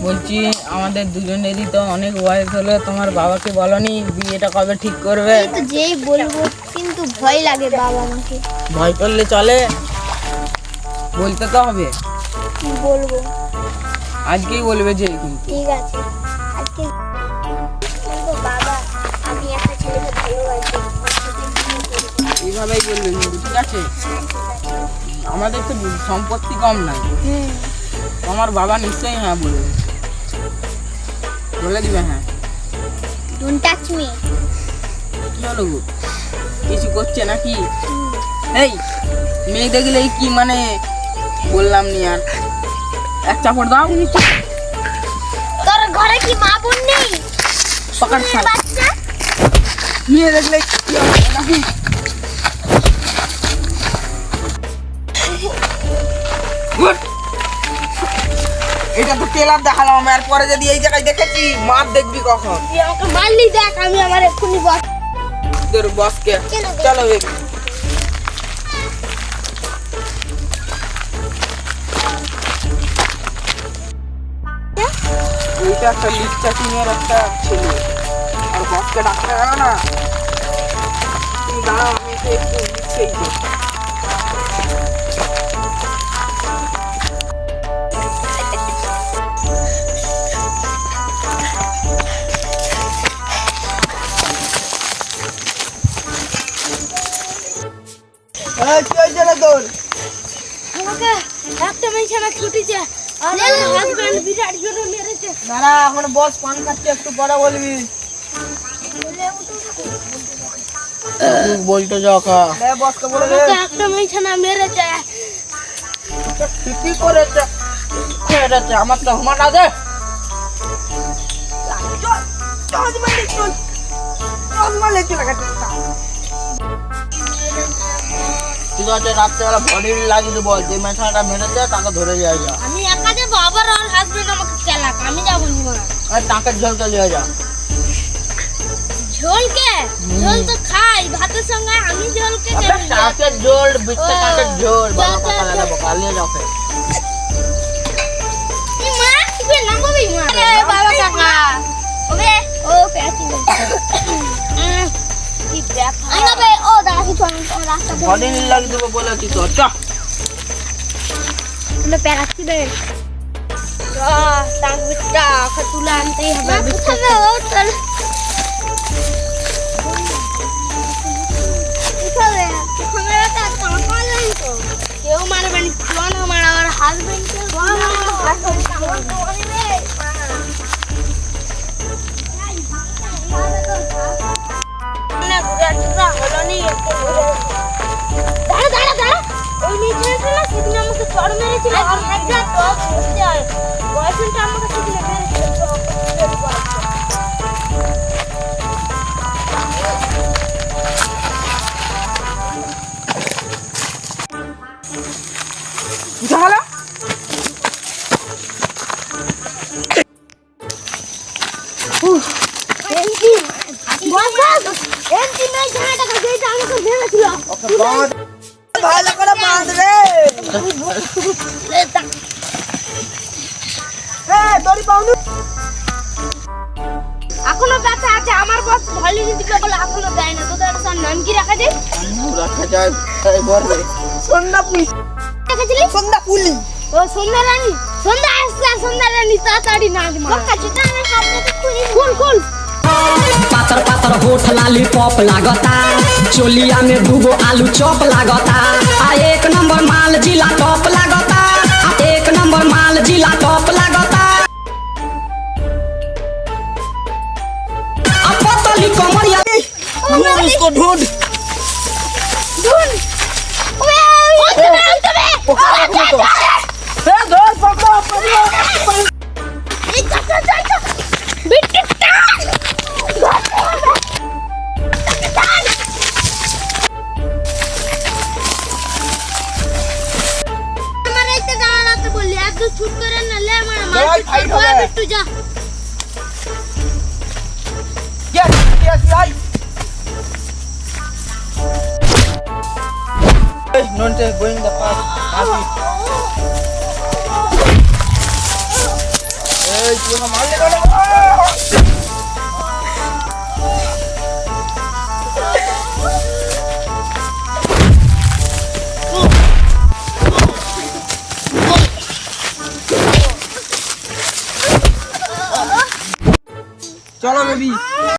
বলছি আমাদের দুজনেরই তো অনেক বয়স হলো, তোমার বাবাকে বলনি বিয়েটা কবে ঠিক করবে? এই তো যেই বলবো, কিন্তু ভয় লাগে বাবা মাকে। ভয় করলে চলে, বলতে তো হবে। কি বলবো? আজকেই বলবে যে কিন্তু। ঠিক আছে, আজকে বলবো বাবা আমি একটা ছেলেকে ভালোবাসি, ওর সাথে বিয়ে করবো। এইভাবেই বলবে কিন্তু, ঠিক আছে? আমাদের তো সম্পত্তি কম নাই, আমার বাবা নিশ্চয়ই হ্যাঁ বলবে, বলে দিবে হ্যাঁ। Don't touch me. কি হলো গো, কিছু করছে নাকি? এই মেয়ে দেখলে কি মানে বললাম নি আর, এক চাপড় দাও। তোর ঘরে কি মা বোন নেই? পকড় শুয়োরের বাচ্চা। মেয়ে দেখলে কি হবে নাকি? গুড। এটা তো তেলার দেখালাম আমি, আর পরে যদি এই জায়গায় দেখেছি মার দেখবি কখন? তুই আমাকে মারলি, দেখ আমি আমার এক্ষুনি বস। তোর বসকে চলো বেবি। এইটা একটা লিপচা টিনের একটা ছেলে, আর বসকে ডাকতে গেল না। তুমি দাঁড়াও, আমি একটু লিখছেই তো। কি হয়েছে রে তোর? আমাকে একটা মেয়ে না ছুটিছে, আর আমার হাজবেন্ড বিরাট জোরে মেরেছে। দাঁড়া, এখন বস পান খাচ্ছে, একটু পরে বলবি। বলতে যাকা বসকে বলে দে। আমাকে একটা মেয়ে না মেরেছে। ঠিকই করেছে, মেরেছে। আমার তো ঘুমাটা দে। ঠিক আছে, রাত্রেবেলা বডি লাগিয়ে দেবো, যে মেশাটা মেরেছে তাকে ধরে নিয়ে যা। আমি একা যাবো, আবার ওর হাজবেন্ড আমাকে চালাক, আমি যাবো না। আর টাকের ঝোলকে নিয়ে যা। ঝোলকে ঝোল তো খাই ভাতের সঙ্গে, আমি ঝোলকে টাকের ঝোল, বিটটা টাকের ঝোল, বাবা কথা লাগে বকা নিয়ে যাও। বাবা কাকা ওবে ও পেঁচি কি ব্যাপার আইনাবে ও দাঁড়া কিছু আমি রাস্তা বডি লাগিয়ে দেবো বলে কি তো। চল তুমি পেরাচ্ছি বে টাং বিটটা তুলে আনতেই হবে বিটটা ও চল উঠাবে ক্যামেরাটা টাকা নেই তো কেউ মারবে না, কোন আমার আর হাজবেন্ড কে ভালো করে বাঁধ রে। এখনো ব্যথা আছে, আমার বস হলিডে দিবে বলে এখনো দেয় না। তোদের সব নাম কি রাখা যায়? রাখা যায় বলবে সন্ধ্যা পুলি। রেখেছিলি সন্ধ্যা পুলি। ও সন্ধ্যা রানী, সন্ধ্যা আসছে, সন্ধ্যা রানী তাড়াতাড়ি নাচ মা কাছে আমি হাতটা খুলি খুল খুল। पातर पातर होठ लॉलीपॉप लागता, चोलिया में दूगो आलू चॉप लागता। आ एक नंबर माल जिला टॉप लागता, आ एक नंबर माल जिला टॉप लागता। अब पतली कमरिया उसको ढूंढ ढूंढ ओए छूट करे ना ले मार मार बिट्टू जा yes right not going the path এই তুই আমাকে মারলে কেন? চলো বেবি